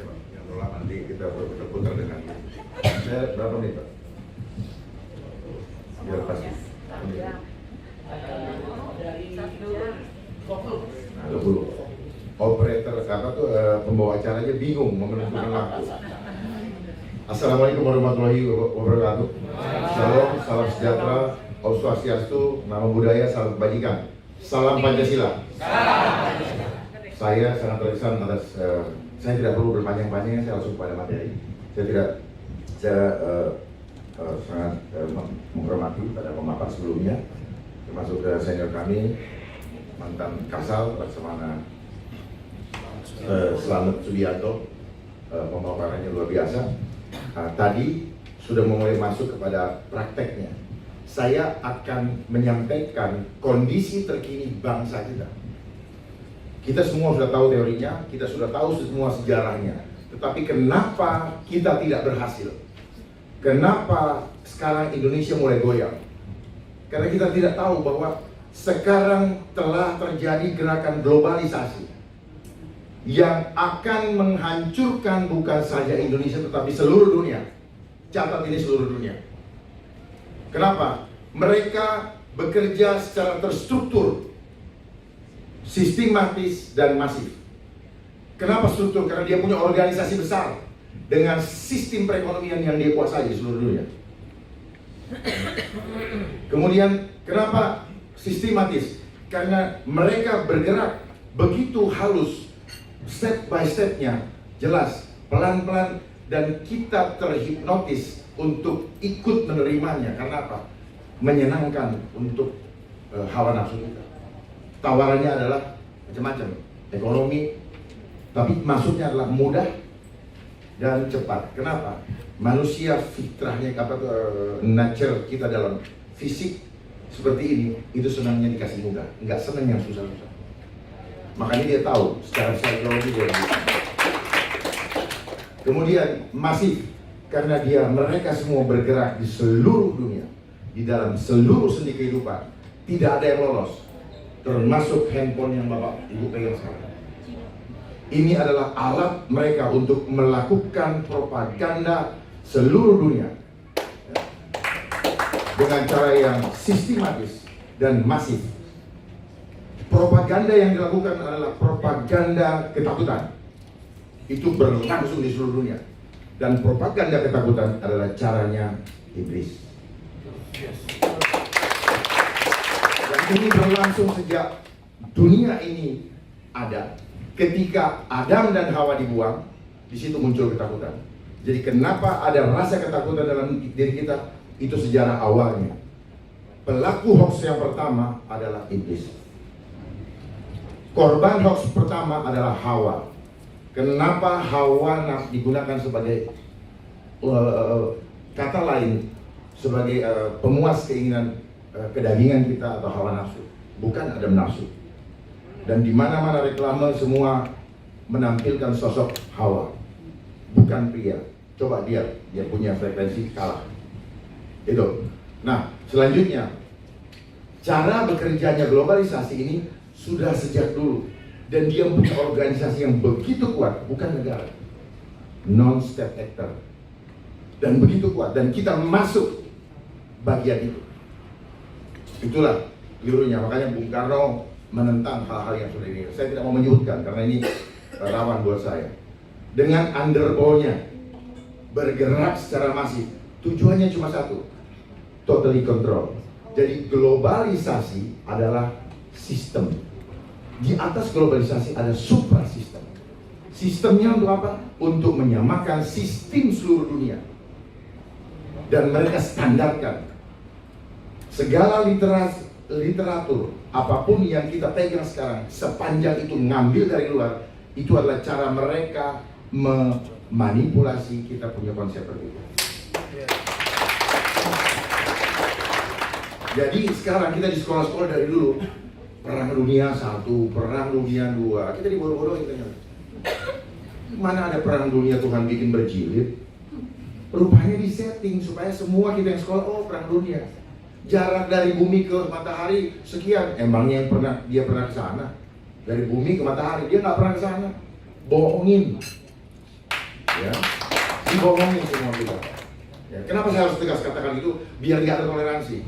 Pak. Yang tolak nanti kita berputar dengan saya berapa menit Pak? Biar pasti. Nah, 20. Operator apa tuh pembawa acaranya bingung menentukan waktu. Assalamualaikum warahmatullahi wabarakatuh. Shalom, salam sejahtera, Om Swastiastu, nama budaya, salam kebajikan. Salam Pancasila. Saya sangat terkesan atas, saya tidak perlu berpanjang-panjang, saya langsung pada materi. Saya sangat menghormati pada pemaparan sebelumnya, termasuk senior kami, mantan Kasal, Laksamana Slamet Subianto, pemaparannya luar biasa. Tadi sudah mulai masuk kepada prakteknya. Saya akan menyampaikan kondisi terkini bangsa kita. Kita semua sudah tahu teorinya, kita sudah tahu semua sejarahnya. Tetapi kenapa kita tidak berhasil? Kenapa sekarang Indonesia mulai goyang? Karena kita tidak tahu bahwa sekarang telah terjadi gerakan globalisasi yang akan menghancurkan bukan saja Indonesia tetapi seluruh dunia. Catat ini, seluruh dunia. Kenapa? Mereka bekerja secara terstruktur, sistematis dan masif. Kenapa struktur? Karena dia punya organisasi besar dengan sistem perekonomian yang dia kuasai di seluruh dunia. Kemudian kenapa sistematis? Karena mereka bergerak begitu halus, step by stepnya jelas, pelan-pelan, dan kita terhipnotis untuk ikut menerimanya. Karena apa? Menyenangkan untuk hawa nafsu kita. Tawarannya adalah macam-macam, ekonomi, tapi maksudnya adalah mudah dan cepat. Kenapa? Manusia fitrahnya, nature kita dalam fisik seperti ini, itu senangnya dikasih mudah, nggak senang yang susah-susah. Makanya dia tahu secara psikologi dia bisa. Kemudian masif, karena mereka semua bergerak di seluruh dunia, di dalam seluruh sendi kehidupan, tidak ada yang lolos, termasuk handphone yang Bapak Ibu pegang sekarang. Ini adalah alat mereka untuk melakukan propaganda seluruh dunia dengan cara yang sistematis dan masif. Propaganda yang dilakukan adalah propaganda ketakutan. Itu berlangsung di seluruh dunia. Dan propaganda ketakutan adalah caranya iblis. Dan ini berlangsung sejak dunia ini ada. Ketika Adam dan Hawa dibuang, di situ muncul ketakutan. Jadi kenapa ada rasa ketakutan dalam diri kita? Itu sejarah awalnya. Pelaku hoax yang pertama adalah iblis. Korban hoax pertama adalah Hawa. Kenapa Hawa digunakan sebagai kata lain, sebagai pemuas keinginan kedagingan kita atau hawa nafsu, bukan Adam nafsu. Dan di mana-mana reklame semua menampilkan sosok Hawa, bukan pria. Coba dia punya frekuensi kalah. Itu. Nah, selanjutnya cara bekerjanya globalisasi ini sudah sejak dulu, dan dia punya organisasi yang begitu kuat, bukan negara, non-state actor, dan begitu kuat, dan kita masuk bagian itu. Itulah kelirunya. Makanya Bung Karno menentang hal-hal yang sudah ini. Saya tidak mau menyebutkan karena ini rawan buat saya. Dengan underbownya bergerak secara masif, tujuannya cuma satu, totally control. Jadi globalisasi adalah sistem. Di atas globalisasi ada suprasistem. Sistemnya untuk apa? Untuk menyamakan sistem seluruh dunia. Dan mereka standarkan segala literatur, apapun yang kita pegang sekarang, sepanjang itu ngambil dari luar, itu adalah cara mereka memanipulasi kita punya konsep berbeda. Jadi sekarang kita di sekolah-sekolah dari dulu, Perang Dunia 1, Perang Dunia 2, kita dibodoh-bodohin ternyata. Mana ada Perang Dunia Tuhan bikin berjilid? Rupanya disetting supaya semua kita yang sekolah, oh Perang Dunia. Jarak dari bumi ke matahari sekian. Emangnya dia pernah ke sana? Dari bumi ke matahari, dia nggak pernah ke sana. Bohongin. ya, dibohongin semua kita. Ya, kenapa saya harus tegas katakan itu? Biar nggak ada toleransi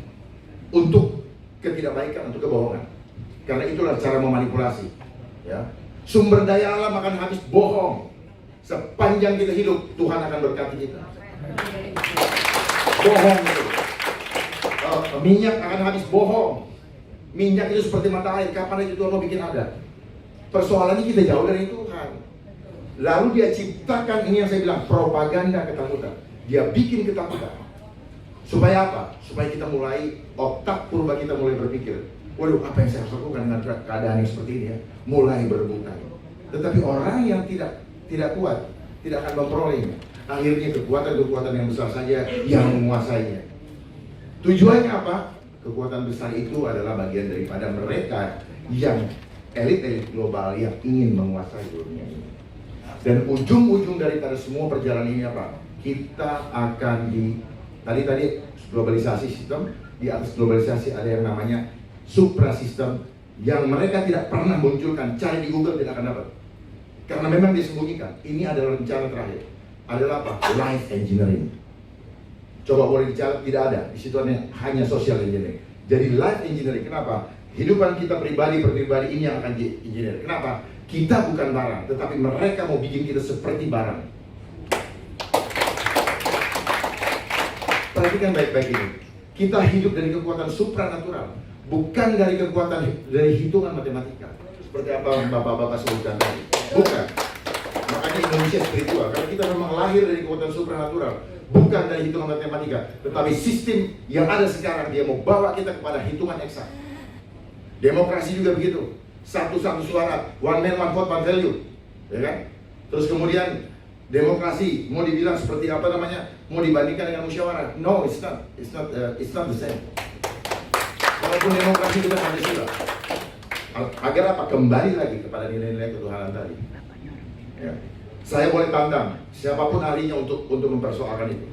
untuk ketidakbaikan, untuk kebohongan. Karena itulah cara memanipulasi. Ya, sumber daya alam akan habis, bohong. Sepanjang kita hidup, Tuhan akan berkati kita. Bohong itu. Minyak akan habis, bohong. Minyak itu seperti mata air, kapan aja Tuhan mau bikin ada. Persoalannya kita jauh dari Tuhan. Lalu dia ciptakan ini yang saya bilang, propaganda ketakutan. Dia bikin ketakutan. Supaya apa? Supaya kita mulai, otak purba kita mulai berpikir, waduh, apa yang saya harus lakukan dengan keadaan yang seperti ini ya? Mulai berebutan. Tetapi orang yang tidak kuat, tidak akan memperolehnya. Akhirnya kekuatan-kekuatan yang besar saja yang menguasainya. Tujuannya apa? Kekuatan besar itu adalah bagian daripada mereka yang elit-elit global yang ingin menguasai dunia ini. Dan ujung-ujung daripada semua perjalanan ini apa? Kita akan tadi globalisasi sistem, di atas globalisasi ada yang namanya suprasistem yang mereka tidak pernah munculkan, cari di Google tidak akan dapat. Karena memang disembunyikan. Ini adalah rencana terakhir. Adalah apa? Life engineering. Coba boleh dicatat, tidak ada. Di situ hanya social engineering. Jadi life engineering, kenapa? Kehidupan kita pribadi ini yang akan engineer. Kenapa? Kita bukan barang, tetapi mereka mau bikin kita seperti barang. Perhatikan baik-baik ini. Kita hidup dari kekuatan supranatural, bukan dari kekuatan dari hitungan matematika. Seperti apa bapak-bapak sebutkan tadi. Bukan. Makanya Indonesia spiritual, karena kita memang lahir dari kekuatan supranatural, bukan dari hitungan matematika, tetapi sistem yang ada sekarang dia mau bawa kita kepada hitungan eksak. Demokrasi juga begitu, satu-satu suara, one man one vote one value, ya kan? Terus kemudian demokrasi mau dibilang seperti apa namanya? Mau dibandingkan dengan musyawarah? No, it's not the same. Walaupun demokrasi kita Pancasila, agar apa? Kembali lagi kepada nilai-nilai ketuhanan tadi. Ya. Saya boleh tantang siapapun ahlinya untuk mempersoalkan itu.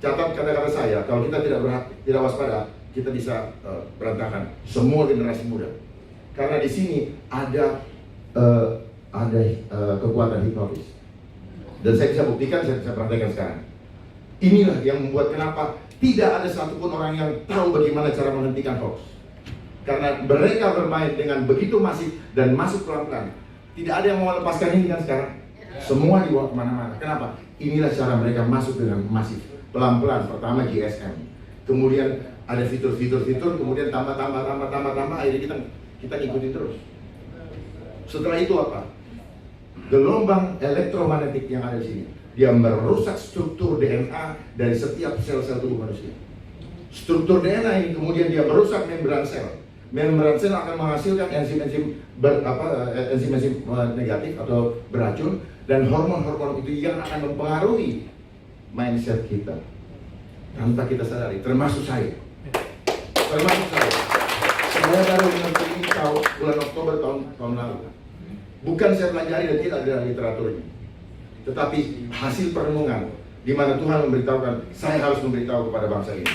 Catat kata-kata saya, kalau kita tidak waspada, kita bisa berantakan semua generasi muda. Karena di sini ada kekuatan hipnotis. Dan saya bisa buktikan, saya praktekkan sekarang. Inilah yang membuat kenapa tidak ada satupun orang yang tahu bagaimana cara menghentikan hoax. Karena mereka bermain dengan begitu masif dan masuk pelan-pelan. Tidak ada yang mau melepaskan ini kan sekarang. Semua dibawa kemana-mana. Kenapa? Inilah cara mereka masuk dengan masif. Pelan-pelan. Pertama GSM. Kemudian ada fitur-fitur, kemudian tambah, akhirnya kita ikutin terus. Setelah itu apa? Gelombang elektromagnetik yang ada di sini, dia merusak struktur DNA dari setiap sel-sel tubuh manusia. Struktur DNA ini kemudian dia merusak membran sel. Membran sel akan menghasilkan enzim-enzim negatif atau beracun, dan hormon-hormon itu yang akan mempengaruhi mindset kita tanpa kita sadari, termasuk saya. Saya baru mengerti ini bulan Oktober tahun lalu. Bukan saya pelajari dan tidak ada literaturnya, tetapi hasil perenungan di mana Tuhan memberitahukan saya harus memberitahu kepada bangsa ini.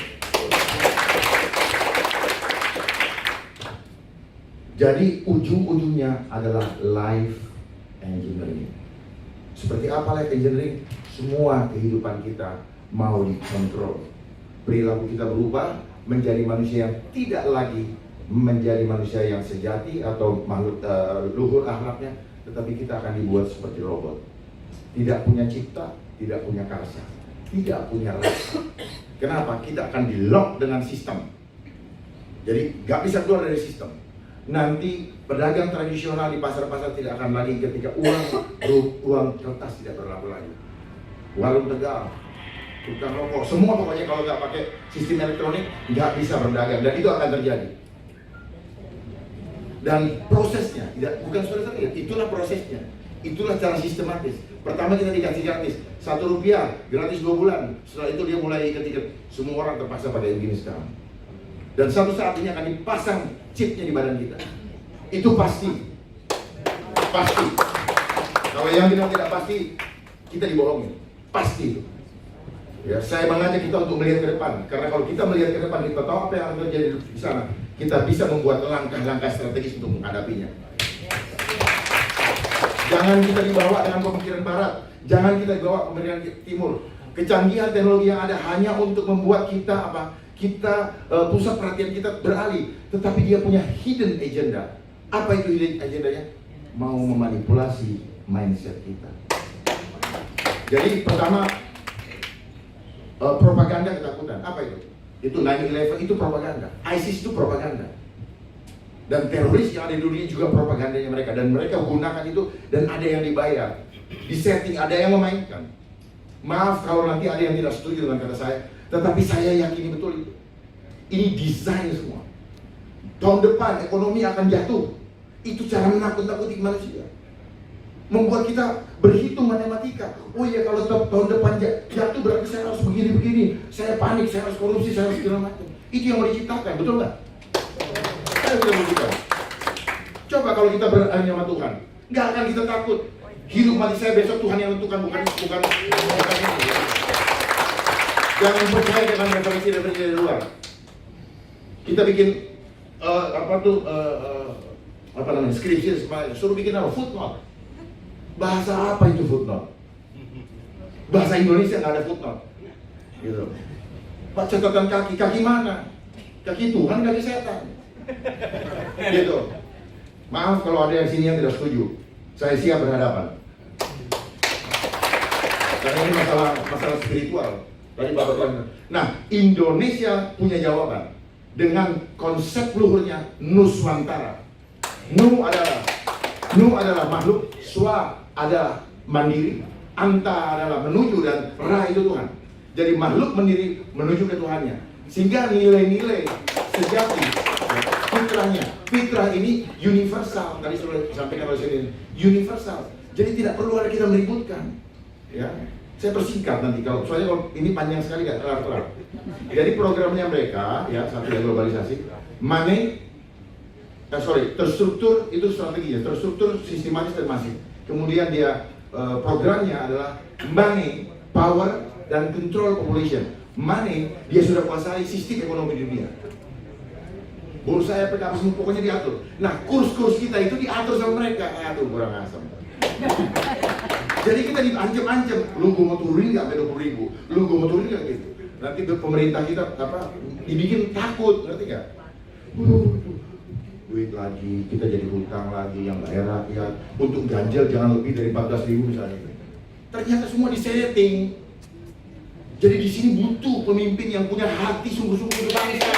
Jadi ujung-ujungnya adalah life engineering. Seperti apa life engineering? Semua kehidupan kita mau dikontrol. Perilaku kita berubah menjadi manusia yang tidak lagi menjadi manusia yang sejati atau makhluk luhur akhlaknya, tetapi kita akan dibuat seperti robot. Tidak punya cipta, tidak punya karsa, tidak punya rasa. Kenapa? Kita akan di-lock dengan sistem. Jadi gak bisa keluar dari sistem. Nanti pedagang tradisional di pasar-pasar tidak akan lagi ketika uang kertas tidak berlaku lagi. Warung Tegal, tukang rokok, semua pokoknya kalau nggak pakai sistem elektronik nggak bisa berdagang, dan itu akan terjadi. Dan prosesnya, bukan saudara, itulah prosesnya, itulah cara sistematis. Pertama kita dikasih gratis, Rp1 gratis 2 bulan. Setelah itu dia mulai ketika semua orang terpaksa pakai begini sekarang. Dan suatu saat ini akan dipasang chipnya di badan kita. Itu pasti. Kalau yang bilang tidak pasti, kita dibohongin. Pasti. Ya, saya mengajak kita untuk melihat ke depan. Karena kalau kita melihat ke depan, kita tahu apa yang akan terjadi di sana. Kita bisa membuat langkah-langkah strategis untuk menghadapinya. Jangan kita dibawa dengan pemikiran barat. Jangan kita dibawa pemikiran timur. Kecanggihan teknologi yang ada hanya untuk membuat kita apa? Kita pusat perhatian kita beralih. Tetapi dia punya hidden agenda. Apa itu hidden agendanya? Mau memanipulasi mindset kita. Jadi pertama, propaganda ketakutan. Apa itu? Itu 9/11 itu propaganda. ISIS itu propaganda. Dan teroris yang ada di dunia juga propagandanya mereka. Dan mereka gunakan itu dan ada yang dibayar. Di setting, ada yang memainkan. Maaf kalau nanti ada yang tidak setuju dengan kata saya, tetapi saya yakini betul itu. Ini desain semua. Tahun depan ekonomi akan jatuh. Itu cara menakut-nakuti manusia. Membuat kita berhitung matematika. Oh iya, kalau tahun depan jatuh berarti saya harus begini-begini. Saya panik, saya harus korupsi, saya harus segala macam. Itu yang mau diciptakan, betul nggak? Saya sudah menunjukkan. Coba kalau kita berani sama Tuhan, nggak akan kita takut. Hidup mati saya besok Tuhan yang tentukan, bukan ini. Jangan percaya dengan referensi dari luar. Kita bikin skripsi, suruh bikin apa? Footnote. Bahasa apa itu footnote? Bahasa Indonesia nggak ada footnote. Gitu. Pak, catatan kaki mana? Kaki Tuhan, kaki setan. Gitu. Maaf kalau ada yang sini yang tidak setuju. Saya siap berhadapan. Karena ini masalah spiritual. Tadi Bapak bilang. Nah, Indonesia punya jawaban dengan konsep luhurnya Nuswantara. Nu adalah makhluk, Swa adalah mandiri, Anta adalah menuju, dan Ra itu Tuhan. Jadi makhluk mendiri menuju ke Tuhannya. Sehingga nilai-nilai sejati fitrah ini universal. Tadi sudah disampaikan oleh Sini, universal. Jadi tidak perlu ada kita meributkan. Ya, saya persingkat nanti soalnya kalau ini panjang sekali nggak kelar-kelar. Jadi programnya mereka, ya, Satria Globalisasi, terstruktur itu strateginya, terstruktur, sistematis dan masif. Kemudian dia programnya adalah money, power, dan control population. Money, dia sudah kuasai sistem ekonomi dunia. Bursa efek apa semua pokoknya diatur. Nah, kurs-kurs kita itu diatur sama mereka. Aduh, kurang asam. Jadi kita diancam-ancam, lu gue mau turunin nggak sampai 20.000, lu gue mau turunin nggak gitu. Nanti pemerintah kita dibikin takut, ngerti nggak? Duit lagi, kita jadi hutang lagi yang nggak enak ya. Untuk ganjil jangan lebih dari 14.000 misalnya. Ternyata semua disetting. Jadi di sini butuh pemimpin yang punya hati sungguh-sungguh untuk bangsa.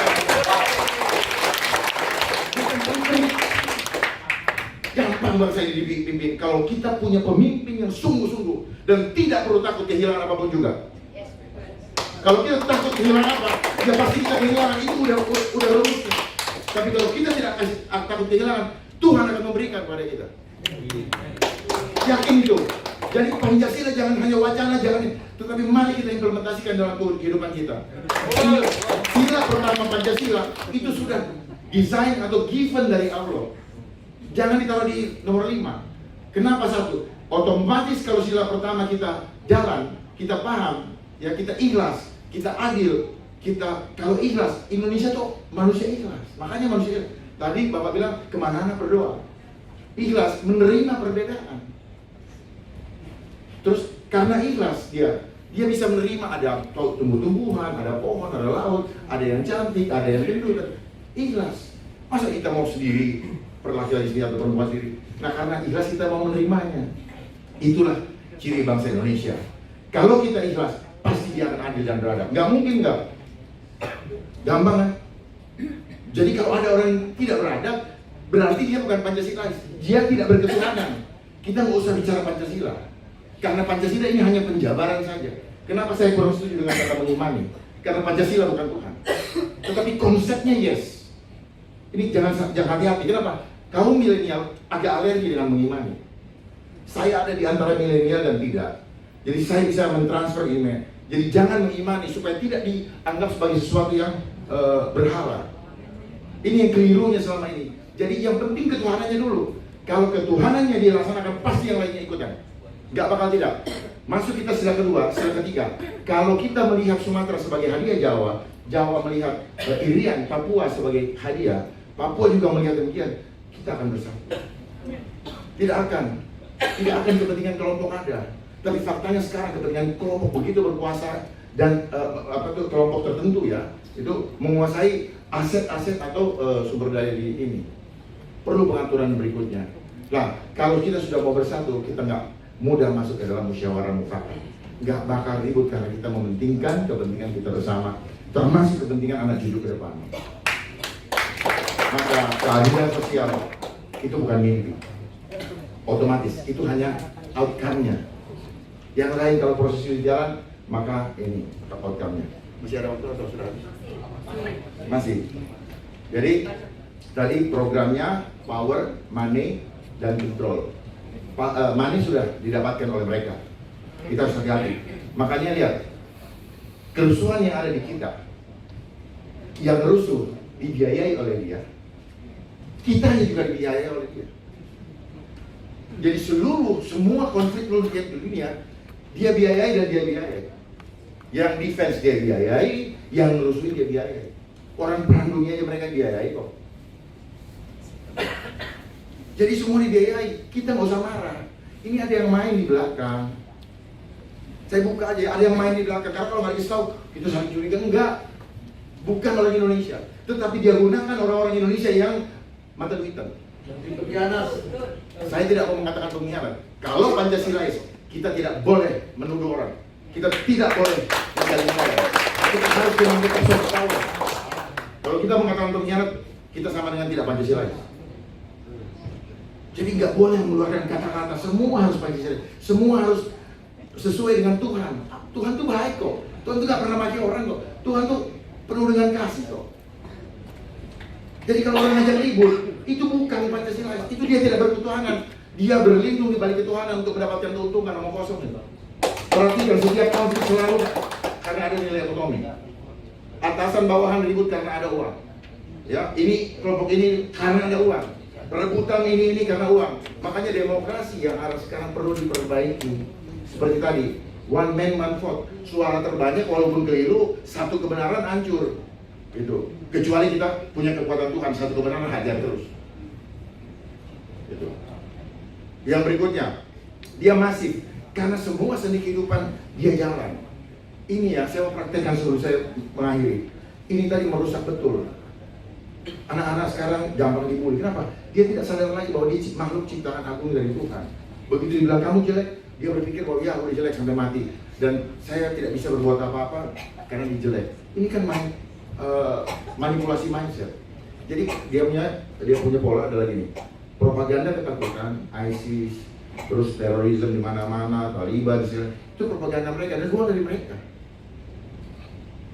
Gampang bangsa ini dipimpin kalau kita punya pemimpin yang sungguh-sungguh dan tidak perlu takut kehilangan apapun juga. Kalau kita takut kehilangan apa, ya pasti kita kehilangan, itu udah rumusnya. Tapi kalau kita tidak takut kehilangan, Tuhan akan memberikan kepada kita. Yakin itu. Jadi Pancasila jangan hanya wacana, tetapi mari kita implementasikan dalam kehidupan kita. Sila pertama Pancasila itu sudah desain atau given dari Allah. Jangan ditaruh di nomor 5. Kenapa 1? Otomatis kalau sila pertama kita jalan, kita paham, ya kita ikhlas, kita adil, kalau ikhlas, Indonesia tuh manusia ikhlas. Makanya manusia ikhlas. Tadi Bapak bilang kemana-mana berdoa. Ikhlas, menerima perbedaan. Terus karena ikhlas dia bisa menerima ada tumbuh-tumbuhan, ada pohon, ada laut, ada yang cantik, ada yang gendut. Ikhlas. Masa kita mau sendiri, laki-laki sendiri atau perempuan sendiri? Nah, karena ikhlas kita mau menerimanya. Itulah ciri bangsa Indonesia. Kalau kita ikhlas, pasti dia akan adil dan beradab. Nggak mungkin nggak. Gampang kan? Jadi kalau ada orang yang tidak beradab, berarti dia bukan Pancasilais. Dia tidak berketuhanan. Kita nggak usah bicara Pancasila. Karena Pancasila ini hanya penjabaran saja. Kenapa saya kurang setuju dengan kata mengimani? Karena Pancasila bukan Tuhan. Tetapi konsepnya yes. Ini jangan hati-hati. Kenapa? Kaum milenial agak alergi dengan mengimani. Saya ada di antara milenial dan tidak. Jadi saya bisa mentransfer email. Jadi jangan mengimani supaya tidak dianggap sebagai sesuatu yang berhala. Ini yang kelirunya selama ini. Jadi yang penting ketuhanannya dulu. Kalau ketuhanannya dia laksanakan, pasti yang lainnya ikutan. Gak bakal tidak. Masuk kita sila kedua, sila ketiga. Kalau kita melihat Sumatera sebagai hadiah Jawa, Jawa melihat Irian, Papua sebagai hadiah, Papua juga melihat demikian, kita akan bersatu. Tidak akan. Tidak akan kepentingan kelompok ada. Tapi faktanya sekarang kepentingan kelompok begitu berkuasa dan kelompok tertentu ya, itu menguasai aset-aset atau sumber daya di ini. Perlu pengaturan berikutnya. Nah, kalau kita sudah mau bersatu, kita nggak mudah masuk ke dalam musyawarah mufakat. Nggak bakal ribut karena kita mementingkan kepentingan kita bersama, termasuk kepentingan anak cucu ke depan. Maka keadilan sosial itu bukan mimpi. Otomatis, itu hanya outcome-nya. Yang lain kalau proses itu jalan, maka ini outcome-nya. Masih ada waktu atau sudah habis? Masih. Jadi tadi programnya power, money, dan control. Money sudah didapatkan oleh mereka. Kita harus hati-hati. Makanya lihat, kerusuhan yang ada di kita, yang rusuh dibiayai oleh dia, kita juga dibiayai oleh dia. Jadi semua konflik di dunia, dia biayai dan dia biayai. Yang defense dia biayai, yang rusuhin dia biayai. Orang perang dunia aja mereka biayai kok. Jadi semua dibiayai, kita nggak usah marah. Ini ada yang main di belakang. Saya buka aja, ada yang main di belakang. Karena kalau nggak dikasih tahu, kita saling curiga. Enggak, bukan orang Indonesia. Tetapi dia gunakan orang-orang Indonesia yang mata duitan. Saya tidak mau mengatakan pengkhianat. Kalau Pancasilais, kita tidak boleh menuduh orang. Kita tidak boleh menjalin orang. Kita harus mengambil soft power. Kalau kita mengatakan pengkhianat, kita sama dengan tidak Pancasilais. Jadi nggak boleh mengeluarkan kata-kata. Semua harus Pancasilais. Semua harus sesuai dengan Tuhan. Tuhan tuh baik kok. Tuhan tuh nggak pernah maki orang kok. Tuhan tuh penuh dengan kasih kok. Jadi kalau orang ngajak ribut, itu bukan Pancasila. Itu dia tidak berketuhanan. Dia berlindung di balik ketuhanan untuk mendapatkan keuntungan omong kosong. Perhatikan setiap konflik selalu karena ada nilai ekonomi. Atasan bawahan ribut karena ada uang. Ya, ini kelompok ini karena ada uang. Rebutan ini karena uang. Makanya demokrasi yang harus sekarang perlu diperbaiki. Seperti tadi, one man one vote. Suara terbanyak walaupun keliru, satu kebenaran hancur. Gitu. Kecuali kita punya kekuatan Tuhan, satu kebenaran hajar terus. Gitu. Yang berikutnya, dia masif karena semua seni kehidupan dia jalan. Ini ya, saya mau praktekkan sebelum saya mengakhiri. Ini tadi merusak betul. Anak-anak sekarang gampang dibully. Kenapa? Dia tidak sadar lagi bahwa dia makhluk ciptaan agung dari Tuhan. Begitu dibilang kamu jelek, dia berpikir bahwa ya aku jelek sampai mati. Dan saya tidak bisa berbuat apa-apa karena dia jelek. Ini kan manipulasi mindset. Jadi dia punya pola adalah gini. Propaganda ketakutan, ISIS, terus terorisme di mana-mana, Taliban, itu propaganda mereka dan keluar dari mereka.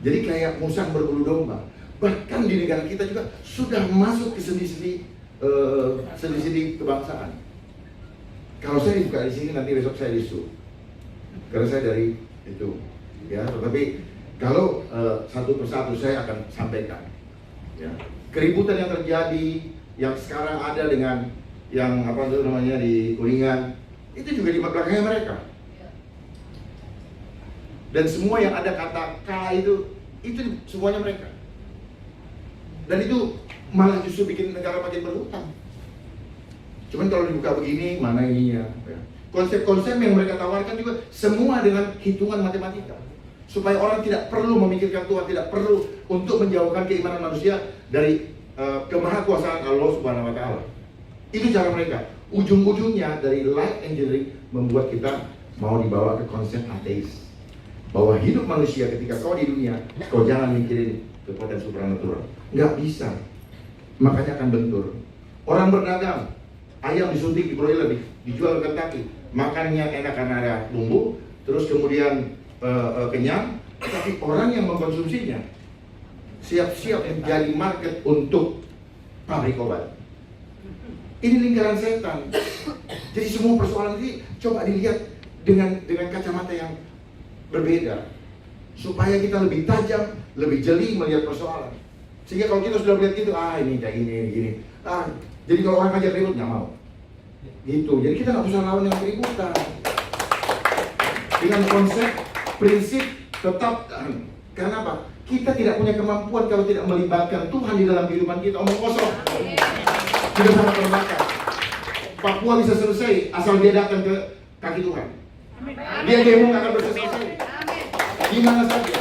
Jadi kayak musang berbulu domba. Bahkan di negara kita juga sudah masuk ke sendi-sendi kebangsaan. Kalau saya dibuka di sini nanti besok saya disu, karena saya dari itu, ya. Tetapi kalau satu persatu saya akan sampaikan, ya. Keributan yang terjadi, yang sekarang ada dengan yang apa itu namanya di Kuningan, itu juga di belakangnya mereka. Dan semua yang ada kata K itu semuanya mereka. Dan itu malah justru bikin negara makin berhutang. Cuman kalau dibuka begini, mana ininya? Ya. Konsep-konsep yang mereka tawarkan juga semua dengan hitungan matematika. Supaya orang tidak perlu memikirkan Tuhan, tidak perlu untuk menjauhkan keimanan manusia dari kemahakuasaan Allah Subhanahu wa Ta'ala. Itu cara mereka. Ujung-ujungnya dari light engineering membuat kita mau dibawa ke konsep ateis. Bahwa hidup manusia ketika kau di dunia, kau jangan mikirin kekuatan supranatural. Nggak bisa. Makanya akan bentur. Orang berdagang, ayam disuntik di broiler, dijual ke Kentucky. Makannya enak karena ada bumbu, terus kemudian kenyang. Tapi orang yang mengkonsumsinya siap-siap menjadi market untuk pabrik obat. Ini lingkaran setan. Jadi semua persoalan ini coba dilihat dengan kacamata yang berbeda, supaya kita lebih tajam, lebih jeli melihat persoalan. Sehingga kalau kita sudah melihat gitu, ini kayak gini. Jadi kalau orang ngajak ribut nggak mau. Gitu. Jadi kita nggak usah lawan yang keributan. Dengan konsep, prinsip tetap. Karena apa? Kita tidak punya kemampuan kalau tidak melibatkan Tuhan di dalam kehidupan kita. Omong kosong. Tidak sangat terbakar. Papua bisa selesai asal dia datang ke kaki Tuhan. Dia demo akan bisa selesai. Di mana saja.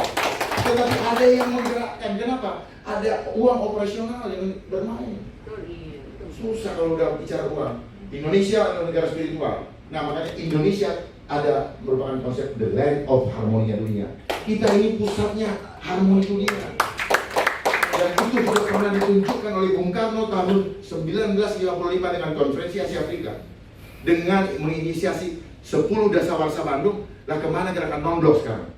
Tetapi ada yang menggerakkan. Kenapa? Ada uang operasional yang bermain. Susah kalau udah bicara uang. Indonesia adalah negara spiritual. Nah, makanya Indonesia ada merupakan konsep the land of harmonia dunia. Kita ini pusatnya harmoni dunia. Dan itu juga pernah ditunjukkan oleh Bung Karno tahun 1955 dengan konferensi Asia Afrika. Dengan menginisiasi 10 dasawarsa Bandung, lah kemana gerakan non-blok sekarang?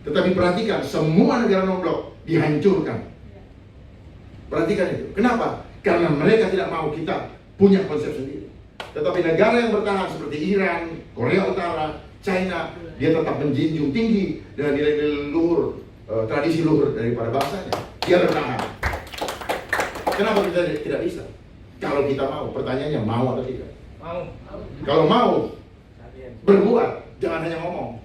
Tetapi perhatikan, semua negara non-blok dihancurkan. Perhatikan itu. Kenapa? Karena mereka tidak mau kita punya konsep sendiri. Tetapi negara yang bertahan seperti Iran, Korea Utara, China, dia tetap menjunjung tinggi dengan nilai-nilai luhur, tradisi luhur daripada bangsanya. Dia bertahan. Kenapa kita tidak bisa? Kalau kita mau, pertanyaannya mau atau tidak? Mau. Kalau mau, berbuat, jangan hanya ngomong.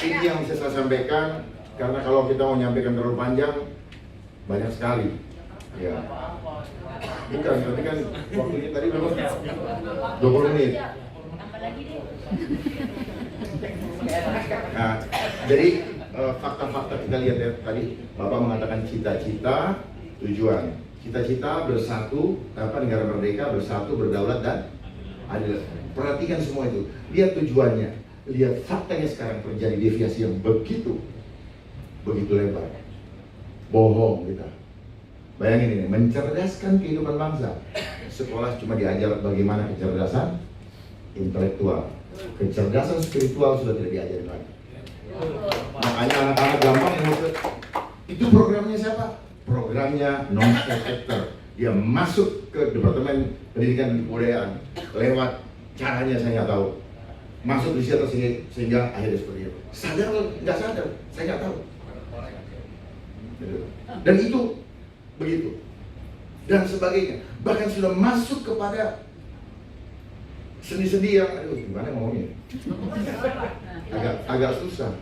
Ini yang bisa saya sampaikan, karena kalau kita mau menyampaikan terlalu panjang, banyak sekali. Ya. Bukan, tapi kan waktunya tadi berapa? 20 menit. Nah, jadi fakta-fakta kita lihat ya tadi, Bapak mengatakan cita-cita, tujuan. Cita-cita bersatu, negara merdeka, bersatu, berdaulat dan adil. Perhatikan semua itu. Lihat tujuannya. Lihat faktanya sekarang terjadi deviasi yang begitu lebar. Bohong kita. Bayangin ini, mencerdaskan kehidupan bangsa. Sekolah cuma diajar bagaimana kecerdasan intelektual. Kecerdasan spiritual sudah tidak diajarin lagi. Makanya anak-anak gampang itu programnya siapa? Programnya non-state actor. Dia masuk ke Departemen Pendidikan dan Kebudayaan lewat caranya saya nggak tahu. Masuk di situ sehingga akhirnya seperti itu. Sadar atau nggak sadar? Saya nggak tahu. Dan itu begitu. Dan sebagainya. Bahkan sudah masuk kepada seni-seni yang, aduh gimana ngomongnya? Agak susah.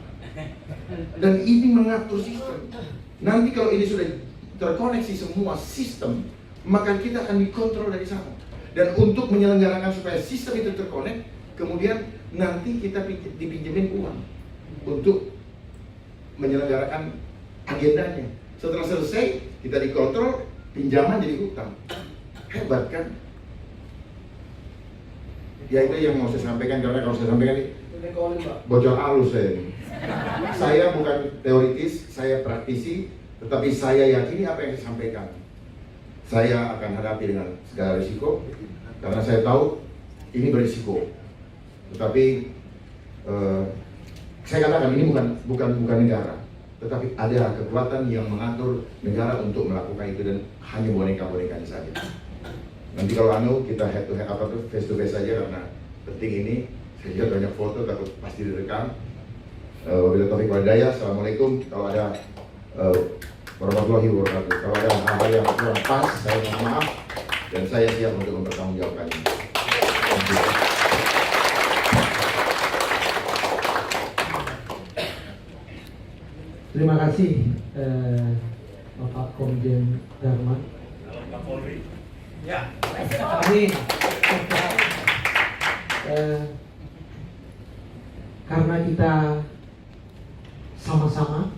Dan ini mengatur sistem. Nanti kalau ini sudah terkoneksi semua sistem, maka kita akan dikontrol dari sana. Dan untuk menyelenggarakan supaya sistem itu terkonek, kemudian nanti kita dipinjemin uang untuk menyelenggarakan agendanya. Setelah selesai, kita dikontrol, pinjaman jadi hutang. Hebat kan? Ya itu yang mau saya sampaikan, karena kalau saya sampaikan ini bocor halus saya ini. Saya bukan teoritis, saya praktisi, tetapi saya yakini apa yang saya sampaikan. Saya akan hadapi dengan segala risiko, karena saya tahu ini berisiko. Tetapi saya katakan ini bukan negara, tetapi ada kekuatan yang mengatur negara untuk melakukan itu, dan hanya boneka-bonekanya saja. Nanti kalau kita head to head face to face saja, karena penting ini. Saya lihat banyak foto, takut pasti direkam. Wabillahi taufiq wal hidayah. Assalamualaikum. Kalau ada warahmatullahi wabarakatuh. Kalau ada hal-hal yang kurang pas, saya mohon maaf, dan saya siap untuk mempertanggungjawabkannya. Terima kasih Bapak Komjen Dharma. Ya. Kami karena kita sama-sama